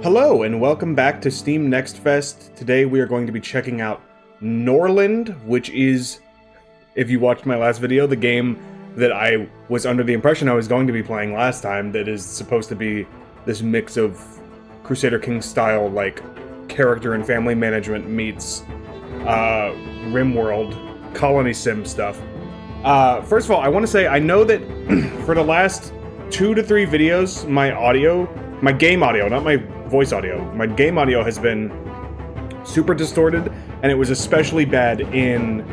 Hello and welcome back to Steam Next Fest. Today we are going to be checking out Norland, which is, if you watched my last video, the game that I was under the impression I was going to be playing last time, that is supposed to be this mix of Crusader King style, like, character and family management meets Rimworld colony sim stuff. First of all, I want to say, I know that for the last 2 to 3 videos, my game audio, not my voice audio, my game audio has been super distorted, and it was especially bad in,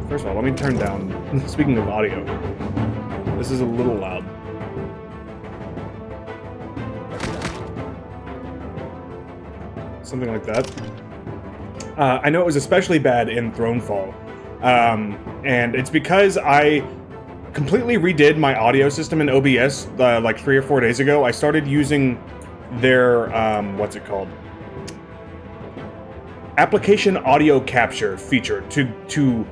first of all, let me turn down, speaking of audio, this is a little loud. Something like that. I know it was especially bad in Thronefall, and it's because I completely redid my audio system in OBS like 3 or 4 days ago. I started using their, what's it called? Application audio capture feature to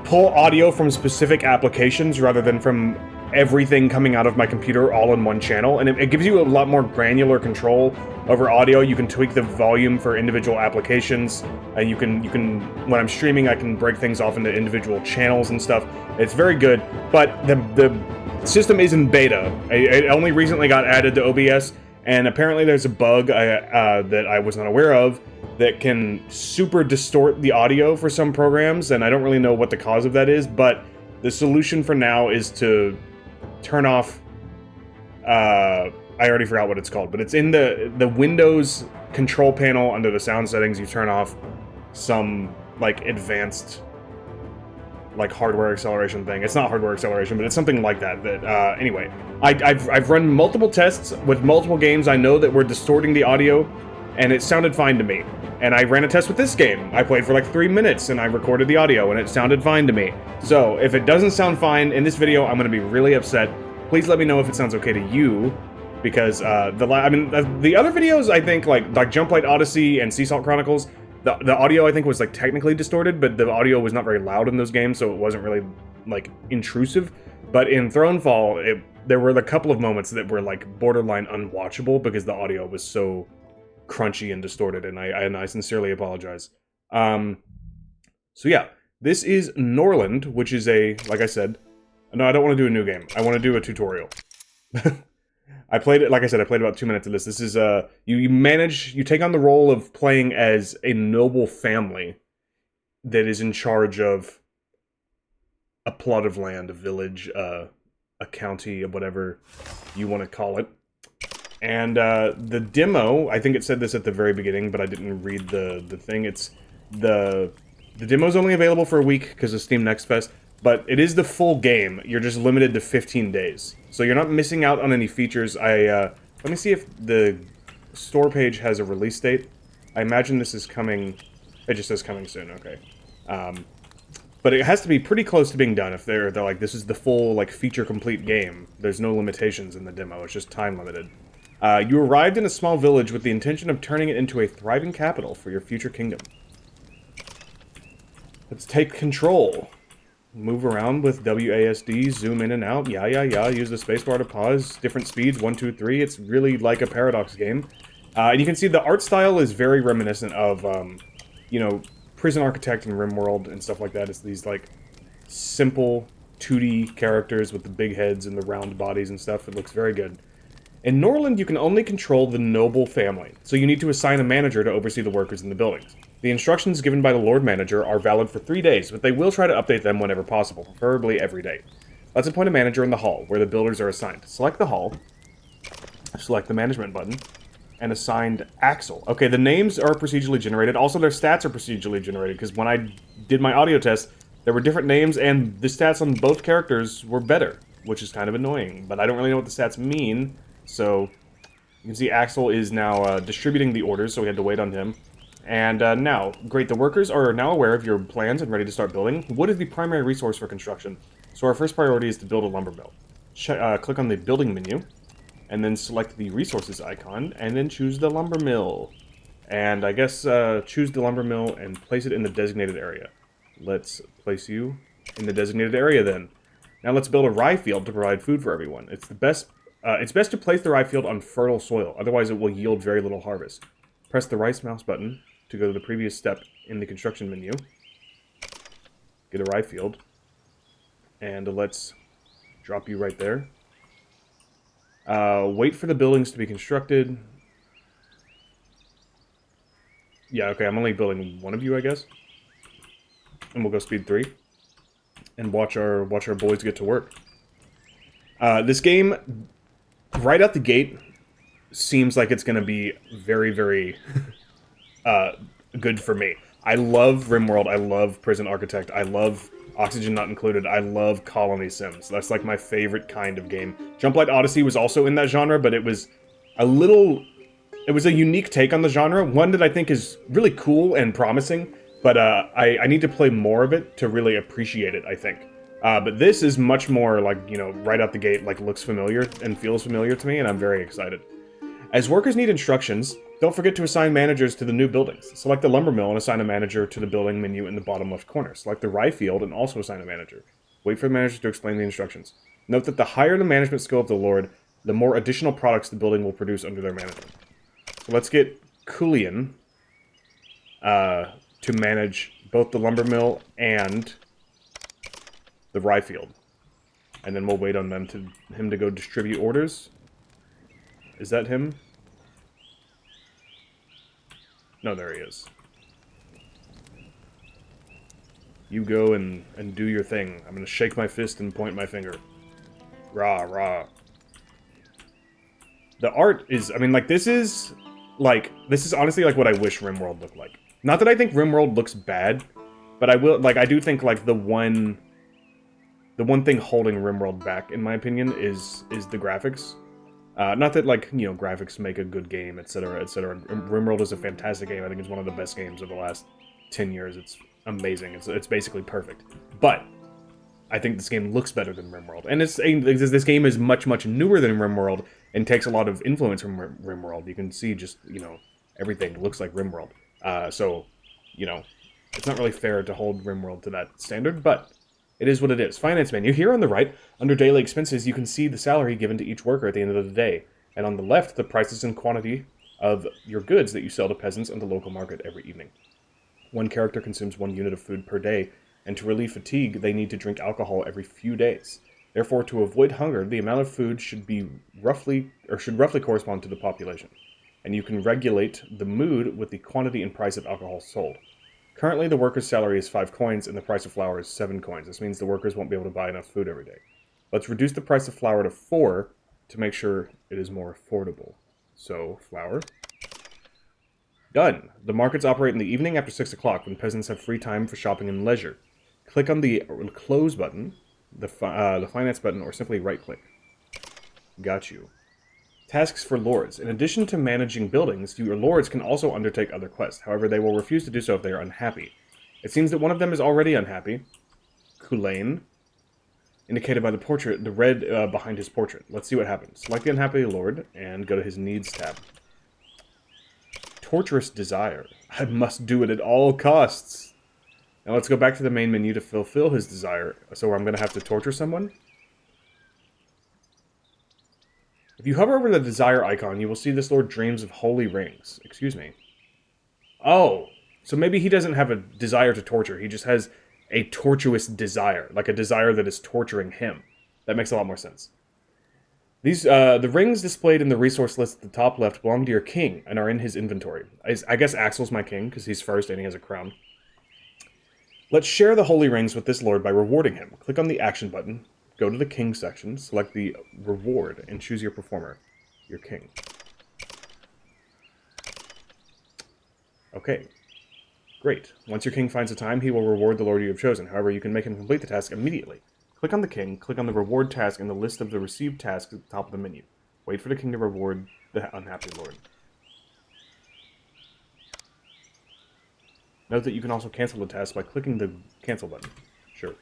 pull audio from specific applications rather than from everything coming out of my computer all in one channel, and it gives you a lot more granular control over audio. You can tweak the volume for individual applications, and you can when I'm streaming, I can break things off into individual channels and stuff. It's very good, but the system is in beta. It only recently got added to OBS, and apparently there's a bug that I was not aware of that can super distort the audio for some programs, and I don't really know what the cause of that is, but the solution for now is to turn off, I already forgot what it's called, but it's in the Windows control panel under the sound settings. You turn off some, like, advanced, like, hardware acceleration thing. It's not hardware acceleration, but it's something like that. Anyway, I've run multiple tests with multiple games. I know that we're distorting the audio, and it sounded fine to me. And I ran a test with this game. I played for like 3 minutes, and I recorded the audio, and it sounded fine to me. So, if it doesn't sound fine in this video, I'm going to be really upset. Please let me know if it sounds okay to you, because the other videos, I think, like Jumplight Odyssey and Sea Salt Chronicles, the audio, I think, was, like, technically distorted, but the audio was not very loud in those games, so it wasn't really, like, intrusive. But in Thronefall, there were a couple of moments that were, like, borderline unwatchable because the audio was so crunchy and distorted, and I sincerely apologize. So yeah, this is Norland, which is like I said, no, I don't want to do a new game. I want to do a tutorial. I played it, like I said, I played about 2 minutes of this. This is, you take on the role of playing as a noble family that is in charge of a plot of land, a village, a county, whatever you want to call it. And the demo, I think it said this at the very beginning, but I didn't read the thing. It's the demo's only available for a week because of Steam Next Fest, but it is the full game. You're just limited to 15 days. So you're not missing out on any features. Let me see if the store page has a release date. I imagine this is coming, it just says coming soon, okay. But it has to be pretty close to being done if they're like, this is the full, like, feature complete game. There's no limitations in the demo, it's just time limited. You arrived in a small village with the intention of turning it into a thriving capital for your future kingdom. Let's take control. Move around with WASD, zoom in and out, yeah, use the spacebar to pause, different speeds, 1, 2, 3, it's really like a Paradox game. And you can see the art style is very reminiscent of, you know, Prison Architect and Rimworld and stuff like that. It's these, like, simple 2D characters with the big heads and the round bodies and stuff. It looks very good. In Norland, you can only control the noble family, so you need to assign a manager to oversee the workers in the buildings. The instructions given by the Lord Manager are valid for 3 days, but they will try to update them whenever possible, preferably every day. Let's appoint a manager in the hall, where the builders are assigned. Select the hall, select the management button, and assigned Axel. Okay, the names are procedurally generated, also their stats are procedurally generated, because when I did my audio test, there were different names, and the stats on both characters were better, which is kind of annoying, but I don't really know what the stats mean. So, you can see Axel is now distributing the orders, so we had to wait on him. And now, great, the workers are now aware of your plans and ready to start building. Wood is the primary resource for construction, so our first priority is to build a lumber mill. Click on the building menu, and then select the resources icon, and then choose the lumber mill. And I guess choose the lumber mill and place it in the designated area. Let's place you in the designated area then. Now let's build a rye field to provide food for everyone. It's the best It's best to place the rye field on fertile soil, otherwise it will yield very little harvest. Press the right mouse button to go to the previous step in the construction menu. Get a rye field. And let's drop you right there. Wait for the buildings to be constructed. Yeah, okay, I'm only building one of you, I guess. And we'll go speed 3. And watch our boys get to work. This game, right out the gate, seems like it's going to be very, very good for me. I love Rimworld. I love Prison Architect. I love Oxygen Not Included. I love Colony Sims. That's like my favorite kind of game. Jump Light Odyssey was also in that genre, but it was a little... It was a unique take on the genre, one that I think is really cool and promising, but I need to play more of it to really appreciate it, I think. But this is much more like, you know, right out the gate, like looks familiar and feels familiar to me, and I'm very excited. As workers need instructions, don't forget to assign managers to the new buildings. Select the lumber mill and assign a manager to the building menu in the bottom left corner. Select the rye field and also assign a manager. Wait for the manager to explain the instructions. Note that the higher the management skill of the Lord, the more additional products the building will produce under their management. So let's get Kulian to manage both the lumber mill and the rye field. And then we'll wait on him to go distribute orders. Is that him? No, there he is. You go and do your thing. I'm gonna shake my fist and point my finger. Rah, rah. The art is, I mean, like, this is honestly like what I wish Rimworld looked like. Not that I think Rimworld looks bad, but I do think, like, the one thing holding Rimworld back, in my opinion, is the graphics. Not that, like, you know, graphics make a good game, etc., etc. Rimworld is a fantastic game. I think it's one of the best games of the last 10 years. It's amazing. It's basically perfect. But I think this game looks better than Rimworld. And this game is much, much newer than Rimworld and takes a lot of influence from Rimworld. You can see just, you know, everything looks like Rimworld. So, you know, it's not really fair to hold Rimworld to that standard, but it is what it is. Finance menu. Here on the right, under daily expenses, you can see the salary given to each worker at the end of the day. And on the left, the prices and quantity of your goods that you sell to peasants on the local market every evening. One character consumes 1 unit of food per day, and to relieve fatigue, they need to drink alcohol every few days. Therefore, to avoid hunger, the amount of food should roughly correspond to the population. And you can regulate the mood with the quantity and price of alcohol sold. Currently, the worker's salary is 5 coins, and the price of flour is 7 coins. This means the workers won't be able to buy enough food every day. Let's reduce the price of flour to 4 to make sure it is more affordable. So, flour. Done. The markets operate in the evening after 6 o'clock, when peasants have free time for shopping and leisure. Click on the close button, the finance button, or simply right-click. Got you. Tasks for lords. In addition to managing buildings, your lords can also undertake other quests. However, they will refuse to do so if they are unhappy. It seems that one of them is already unhappy. Kulain, indicated by the portrait, the red behind his portrait. Let's see what happens. Select the unhappy lord and go to his needs tab. Torturous desire. I must do it at all costs. Now let's go back to the main menu to fulfill his desire. So I'm going to have to torture someone. If you hover over the desire icon, you will see this lord dreams of holy rings. Excuse me. Oh, so maybe he doesn't have a desire to torture. He just has a tortuous desire, like a desire that is torturing him. That makes a lot more sense. These the rings displayed in the resource list at the top left belong to your king and are in his inventory. I guess Axel's my king because he's first and he has a crown. Let's share the holy rings with this lord by rewarding him. Click on the action button, go to the king section, select the reward, and choose your performer, your king. Okay, great. Once your king finds a time, he will reward the lord you have chosen. However, you can make him complete the task immediately. Click on the king, click on the reward task in the list of the received tasks at the top of the menu. Wait for the king to reward the unhappy lord. Note that you can also cancel the task by clicking the cancel button. Sure.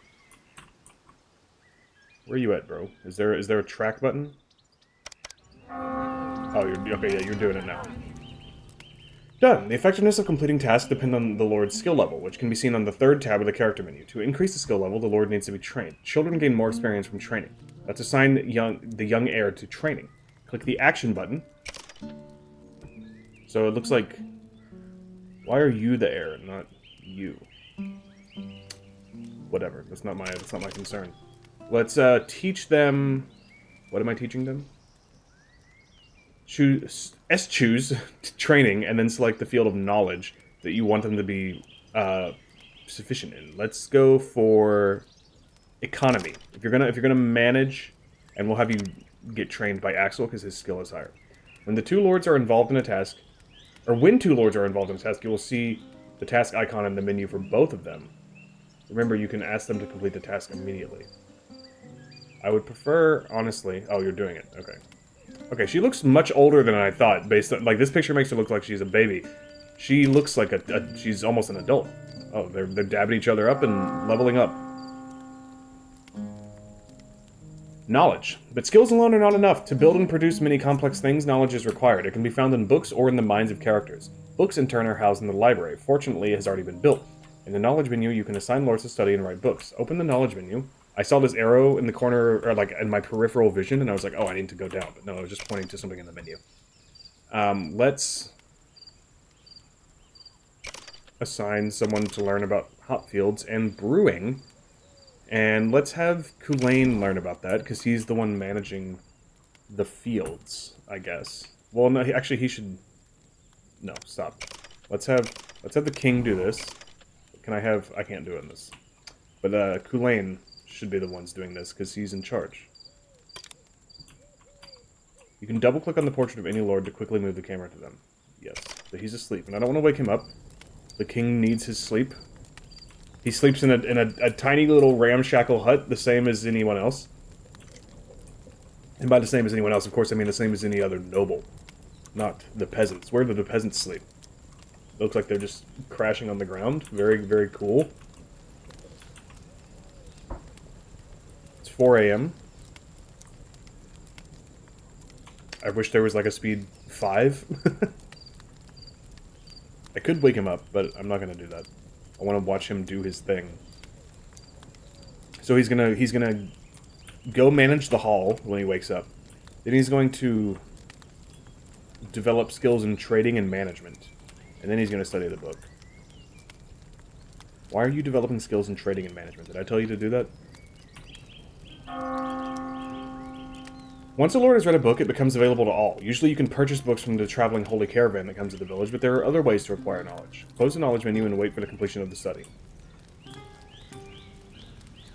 Where are you at, bro? Is there a track button? Oh, you're doing it now. Done. The effectiveness of completing tasks depends on the Lord's skill level, which can be seen on the third tab of the character menu. To increase the skill level, the Lord needs to be trained. Children gain more experience from training. Let's assign the young heir to training. Click the action button. So it looks like... Why are you the heir, not you? Whatever. That's not my concern. Let's teach them... What am I teaching them? Choose training, and then select the field of knowledge that you want them to be sufficient in. Let's go for economy. If you're gonna manage, and we'll have you get trained by Axel because his skill is higher. When the two lords are involved in a task, or when two lords are involved in a task, you will see the task icon in the menu for both of them. Remember, you can ask them to complete the task immediately. I would prefer, honestly... Oh, you're doing it. Okay. Okay, she looks much older than I thought, based on... Like, this picture makes her look like she's a baby. She looks like she's almost an adult. Oh, they're dabbing each other up and leveling up. Knowledge. But skills alone are not enough. To build and produce many complex things, knowledge is required. It can be found in books or in the minds of characters. Books, in turn, are housed in the library. Fortunately, it has already been built. In the knowledge menu, you can assign lords to study and write books. Open the knowledge menu. I saw this arrow in the corner, or like in my peripheral vision, and I was like, oh, I need to go down. But no, I was just pointing to something in the menu. Let's assign someone to learn about hop fields and brewing. And let's have Kulain learn about that, because he's the one managing the fields, I guess. Well, no, actually, he should... No, stop. Let's have the king do this. Can I have... I can't do it in this. But Kulain should be the ones doing this, because he's in charge. You can double-click on the portrait of any lord to quickly move the camera to them. Yes, but he's asleep, and I don't want to wake him up. The king needs his sleep. He sleeps in a tiny little ramshackle hut, the same as anyone else. And by the same as anyone else, of course, I mean the same as any other noble. Not the peasants. Where do the peasants sleep? Looks like they're just crashing on the ground. Very, very cool. It's 4 a.m. I wish there was like a speed 5. I could wake him up, but I'm not going to do that. I want to watch him do his thing. So he's gonna go manage the hall when he wakes up. Then he's going to develop skills in trading and management. And then he's going to study the book. Why are you developing skills in trading and management? Did I tell you to do that? Once a lord has read a book, it becomes available to all. Usually you can purchase books from the traveling holy caravan that comes to the village, but there are other ways to acquire knowledge. Close the knowledge menu and wait for the completion of the study.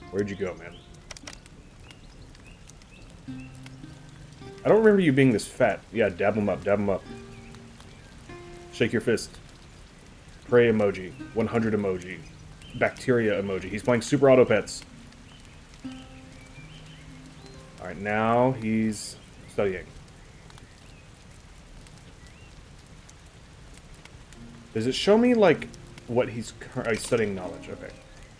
Where'd you go, man? I don't remember you being this fat. Yeah, dab him up, dab him up. Shake your fist. Pray emoji. 100 emoji. Bacteria emoji. He's playing Super Auto Pets. Alright, now he's studying. Does it show me, like, what he's studying knowledge? Okay.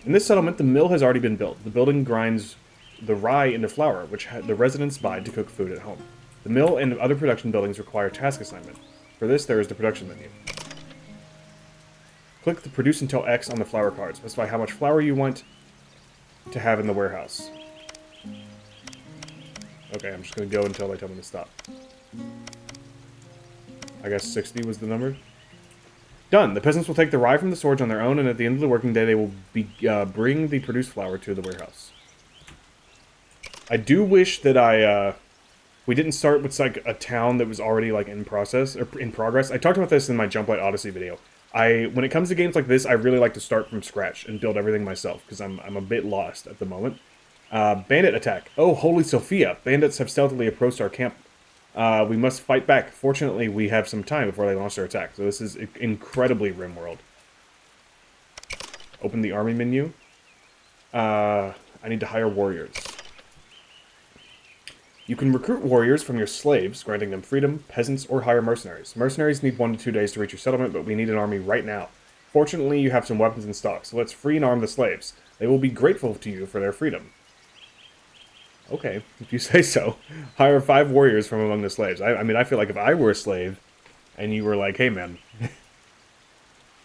In this settlement, the mill has already been built. The building grinds the rye into flour, which the residents buy to cook food at home. The mill and other production buildings require task assignment. For this, there is the production menu. Click the Produce Until X on the flour card. Specify how much flour you want to have in the warehouse. Okay, I'm just going to go until they tell me to stop. I guess 60 was the number. Done! The peasants will take the rye from the swords on their own, and at the end of the working day, they will bring the produced flour to the warehouse. I do wish that we didn't start with like a town that was already like in progress. I talked about this in my Jump Light Odyssey video. When it comes to games like this, I really like to start from scratch and build everything myself, because I'm a bit lost at the moment. Bandit attack. Oh, Holy Sophia. Bandits have stealthily approached our camp. We must fight back. Fortunately, we have some time before they launch their attack. So this is incredibly Rimworld. Open the army menu. I need to hire warriors. You can recruit warriors from your slaves, granting them freedom, peasants, or hire mercenaries. Mercenaries need 1 to 2 days to reach your settlement, but we need an army right now. Fortunately, you have some weapons in stock, so let's free and arm the slaves. They will be grateful to you for their freedom. Okay, if you say so. Hire 5 warriors from among the slaves. I mean, I feel like if I were a slave, and you were like, hey man,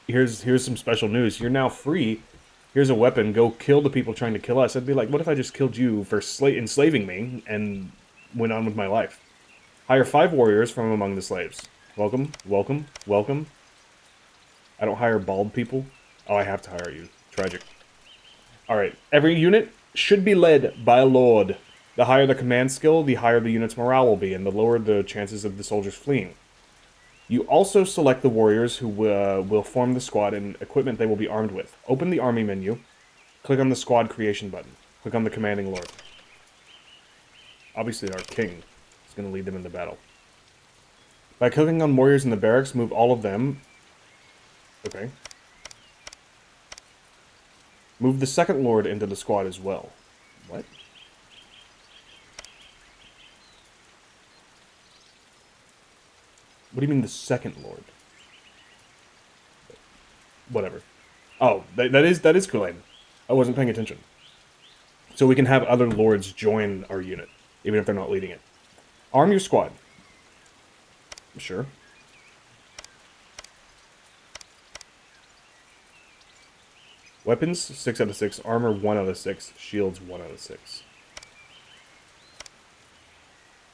here's some special news. You're now free here's a weapon, go kill the people trying to kill us. I'd be like, what if I just killed you for enslaving me and went on with my life? Hire 5 warriors from among the slaves. Welcome, welcome, welcome. I don't hire bald people. Oh, I have to hire you. Tragic. Alright, every unit should be led by a lord. The higher the command skill, the higher the unit's morale will be, and the lower the chances of the soldiers fleeing. You also select the warriors who will form the squad and equipment they will be armed with. Open the army menu, click on the squad creation button, click on the commanding lord. Obviously our king is going to lead them into battle. By clicking on warriors in the barracks, move all of them. Okay. Move the second lord into the squad as well. What? What do you mean the second lord? Whatever. Oh, that is Kool-Aid. I wasn't paying attention. So we can have other lords join our unit, even if they're not leading it. Arm your squad. Sure. Weapons, 6 out of 6. Armor, 1 out of 6. Shields, 1 out of 6.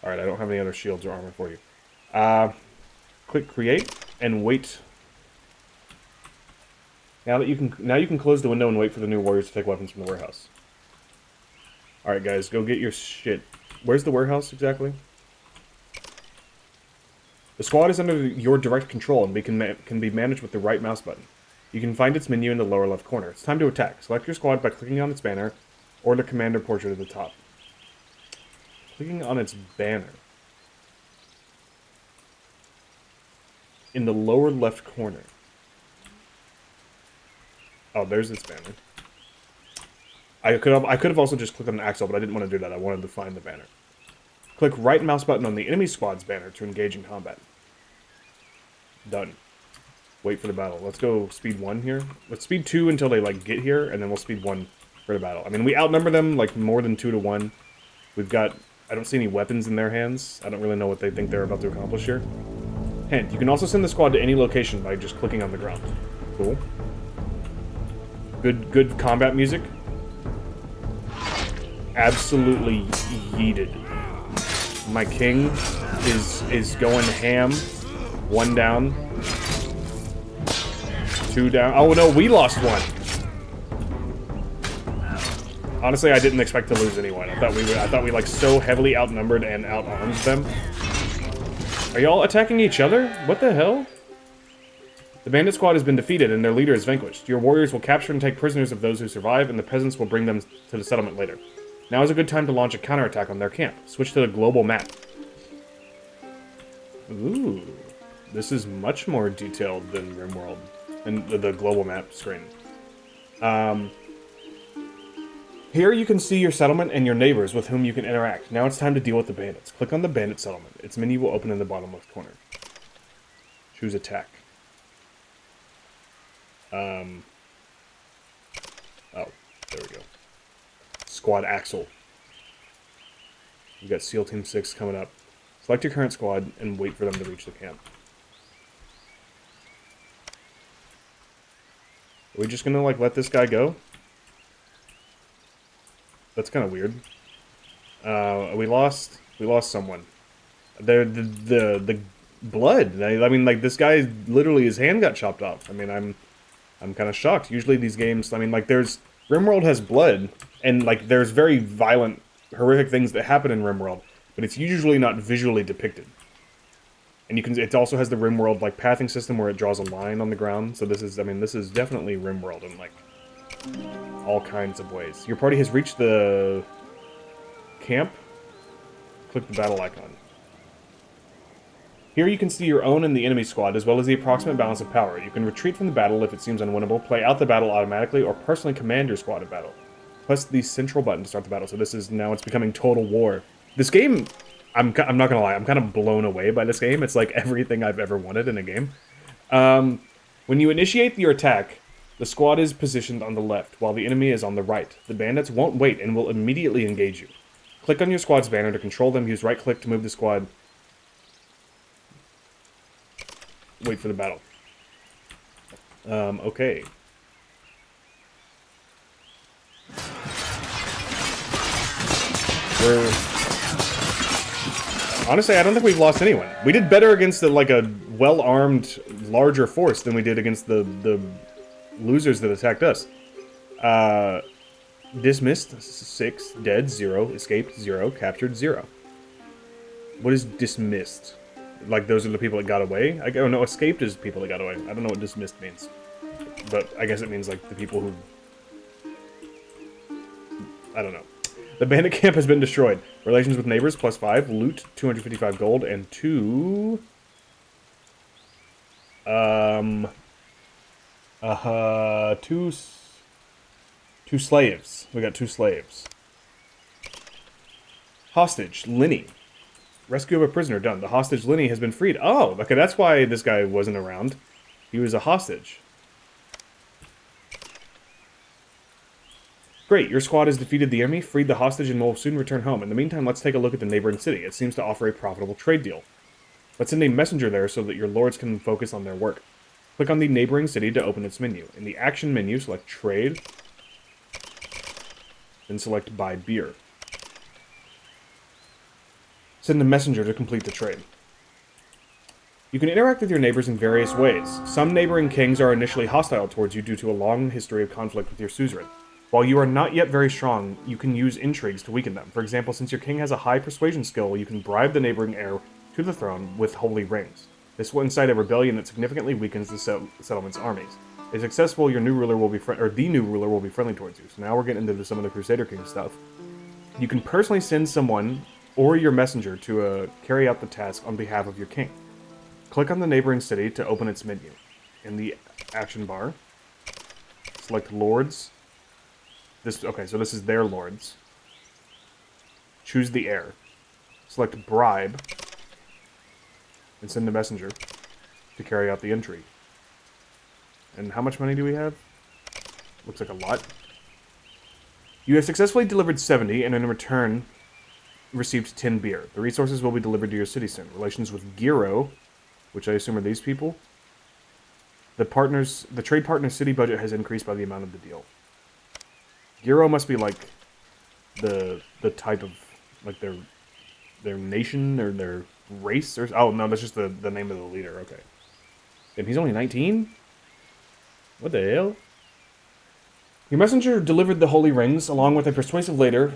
Alright, I don't have any other shields or armor for you. Click create, and wait. Now you can close the window and wait for the new warriors to take weapons from the warehouse. Alright guys, go get your shit. Where's the warehouse exactly? The squad is under your direct control and can be managed with the right mouse button. You can find its menu in the lower left corner. It's time to attack. Select your squad by clicking on its banner, or the commander portrait at the top. Clicking on its banner. In the lower left corner. Oh, there's its banner. I could have also just clicked on the axle, but I didn't want to do that. I wanted to find the banner. Click right mouse button on the enemy squad's banner to engage in combat. Done. Wait for the battle. Let's go speed 1 here. Let's speed 2 until they, like, get here, and then we'll speed 1 for the battle. I mean, we outnumber them, like, more than 2 to 1. We've got... I don't see any weapons in their hands. I don't really know what they think they're about to accomplish here. Hint, you can also send the squad to any location by just clicking on the ground. Cool. Good combat music. Absolutely yeeted. My king is going ham. 1 down. 2 down. Oh no, we lost 1. Honestly, I didn't expect to lose anyone. I thought we like so heavily outnumbered and outarmed them. Are y'all attacking each other? What the hell? The bandit squad has been defeated and their leader is vanquished. Your warriors will capture and take prisoners of those who survive, and the peasants will bring them to the settlement later. Now is a good time to launch a counterattack on their camp. Switch to the global map. Ooh. This is much more detailed than Rimworld. And the global map screen. Here you can see your settlement and your neighbors with whom you can interact. Now it's time to deal with the bandits. Click on the bandit settlement. Its menu will open in the bottom left corner. Choose attack. Oh, there we go. Squad Axle. You got SEAL Team 6 coming up. Select your current squad and wait for them to reach the camp. Are we just gonna, like, let this guy go? That's kind of weird. We lost someone. The blood. I mean, like, this guy, literally, his hand got chopped off. I mean, I'm kind of shocked. Usually these games, I mean, like, Rimworld has blood, and, like, there's very violent, horrific things that happen in Rimworld, but it's usually not visually depicted. And it also has the Rimworld, like, pathing system where it draws a line on the ground, so this is definitely Rimworld in, like, all kinds of ways. Your party has reached the camp. Click the battle icon. Here you can see your own and the enemy squad, as well as the approximate balance of power. You can retreat from the battle if it seems unwinnable, play out the battle automatically, or personally command your squad in battle. Press the central button to start the battle. So now it's becoming Total War. This game, I'm not gonna lie, I'm kind of blown away by this game. It's like everything I've ever wanted in a game. When you initiate your attack, the squad is positioned on the left, while the enemy is on the right. The bandits won't wait and will immediately engage you. Click on your squad's banner to control them. Use right-click to move the squad. Wait for the battle. Okay. Honestly, I don't think we've lost anyone. We did better against like a well-armed, larger force than we did against the losers that attacked us. Dismissed 6, dead 0, escaped 0, captured 0. What is dismissed? Like those are the people that got away? Oh no, escaped is people that got away. I don't know what dismissed means. But I guess it means like the people who... I don't know. The Bandit Camp has been destroyed. Relations with neighbors, +5. Loot, 255 gold, and 2... Two slaves. We got 2 slaves. Hostage, Linny. Rescue of a prisoner, done. The hostage, Linny, has been freed. Oh, okay, that's why this guy wasn't around. He was a hostage. Great, your squad has defeated the enemy, freed the hostage, and will soon return home. In the meantime, let's take a look at the neighboring city. It seems to offer a profitable trade deal. Let's send a messenger there so that your lords can focus on their work. Click on the neighboring city to open its menu. In the action menu, select Trade, then select Buy Beer. Send a messenger to complete the trade. You can interact with your neighbors in various ways. Some neighboring kings are initially hostile towards you due to a long history of conflict with your suzerain. While you are not yet very strong, you can use intrigues to weaken them. For example, since your king has a high persuasion skill, you can bribe the neighboring heir to the throne with holy rings. This will incite a rebellion that significantly weakens the settlement's armies. If successful, your new ruler will be the new ruler will be friendly towards you. So now we're getting into some of the Crusader King stuff. You can personally send someone or your messenger to carry out the task on behalf of your king. Click on the neighboring city to open its menu. In the action bar, select Lords. Okay, so this is their lords. Choose the heir. Select Bribe. And send a messenger to carry out the entry. And how much money do we have? Looks like a lot. You have successfully delivered 70, and in return, received 10 beer. The resources will be delivered to your city soon. Relations with Giro, which I assume are these people. The trade partner's city budget has increased by the amount of the deal. Giro must be like the type of like their nation or their race or oh no, that's just the name of the leader. Okay. And he's only 19? What the hell? Your messenger delivered the holy rings along with a persuasive letter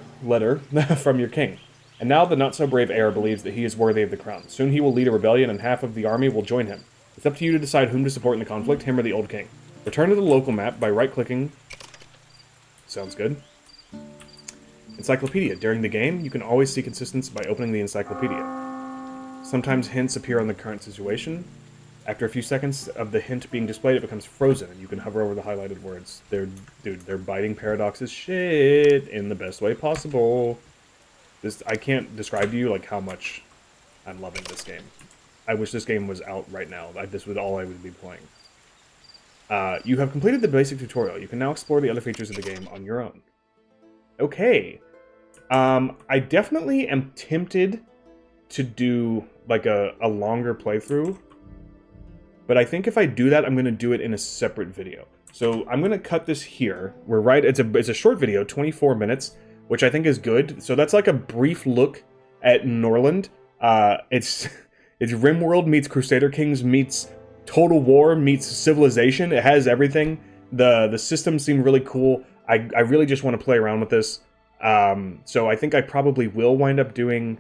from your king. And now the not-so-brave heir believes that he is worthy of the crown. Soon he will lead a rebellion and half of the army will join him. It's up to you to decide whom to support in the conflict, him or the old king. Return to the local map by right-clicking. Sounds good. Encyclopedia. During the game, you can always see consistency by opening the encyclopedia. Sometimes hints appear on the current situation. After a few seconds of the hint being displayed, it becomes frozen, and you can hover over the highlighted words. They're biting paradoxes shit in the best way possible. I can't describe to you like how much I'm loving this game. I wish this game was out right now. This was all I would be playing. You have completed the basic tutorial. You can now explore the other features of the game on your own. Okay. I definitely am tempted to do like a longer playthrough. But I think if I do that, I'm going to do it in a separate video. So I'm going to cut this here. It's a short video, 24 minutes, which I think is good. So that's like a brief look at Norland. It's Rimworld meets Crusader Kings meets Total War meets Civilization. It has everything. The systems seem really cool. I really just want to play around with this. So I think I probably will wind up doing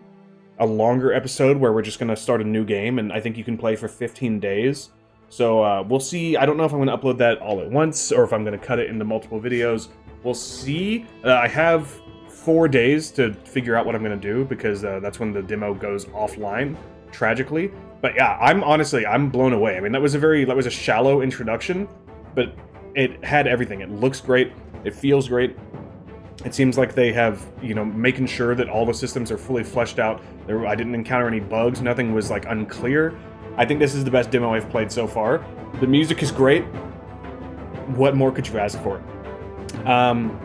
a longer episode where we're just going to start a new game, and I think you can play for 15 days. So we'll see. I don't know if I'm going to upload that all at once or if I'm going to cut it into multiple videos. We'll see. I have 4 days to figure out what I'm going to do because that's when the demo goes offline, tragically. But yeah, I'm blown away. I mean, that was a shallow introduction, but it had everything. It looks great. It feels great. It seems like they have, making sure that all the systems are fully fleshed out. I didn't encounter any bugs. Nothing was like unclear. I think this is the best demo I've played so far. The music is great. What more could you ask for?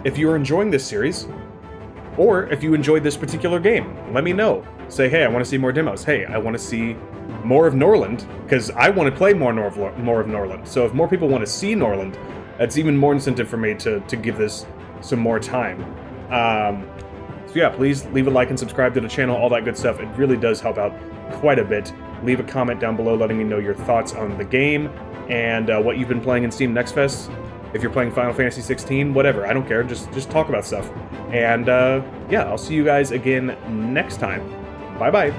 If you're enjoying this series, or if you enjoyed this particular game, let me know. Say, hey, I want to see more demos. Hey, I want to see more of Norland, because I want to play more of Norland. So if more people want to see Norland, that's even more incentive for me to give this some more time. So yeah, please leave a like and subscribe to the channel, all that good stuff. It really does help out quite a bit. Leave a comment down below letting me know your thoughts on the game and what you've been playing in Steam Next Fest. If you're playing Final Fantasy 16, whatever, I don't care. Just talk about stuff. And yeah, I'll see you guys again next time. Bye-bye.